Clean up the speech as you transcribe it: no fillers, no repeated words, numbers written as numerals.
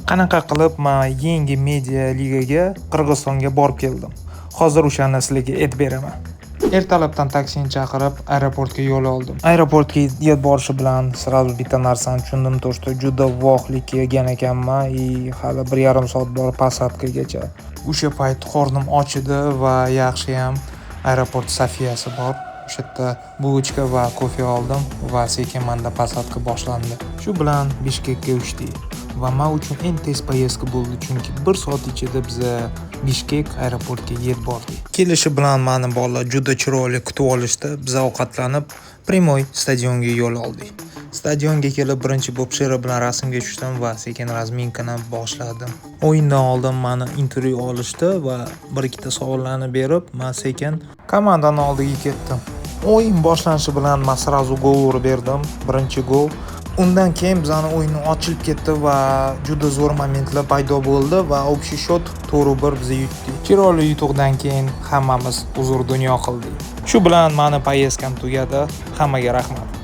Qanaqa qilib men yangi media ligaga Qirg'izistonga borib keldim. Hozir o'shani sizlarga aytib beraman. Ertalabdan taksini chaqirib, aeroportga yo'l oldim. Aeroportga yetib borishi bilan sразу bitta narsani tushundim, to что juda vohlikka yegan ekanman hali 1,5 soat bor посадкagacha. O'sha payt qornim ochidi va yaxshiyam aeroport Safiyasi bor. O'sha yerda bulochka va kofe oldim va sekin manda посадка boshlandi. Shu bilan Bishkekka uchdik. Va men uchun eng tez poyezdka bo'ldi, chunki 1 soat ichida biz Bishkek aeroportiga yetib bordik. Kelishi bilan meni bolalar juda chiroyli kutib olishdi. Biz ovqatlanib, Primoy stadionga yo'l oldik. Stadionga kelib birinchi bo'lib Shera bilan rasmga tushdim va sekin razminkani boshladim. O'yindan oldin meni intervyu olishdi va bir ikkita savollarni berib, men sekin komandani oldiga ketdim. O'yin boshlanishi bilan men sразу gol urib berdim. Birinchi gol. Undan keyin bizning o'yinni ochilib ketdi va juda zo'r momentlar paydo bo'ldi va общий счет 4-1 biz yutdik. Chiroyli yutuqdan keyin hammamiz huzur dunyo qildik. Shu bilan meni poyezdkam tugadi. Hammaga rahmat.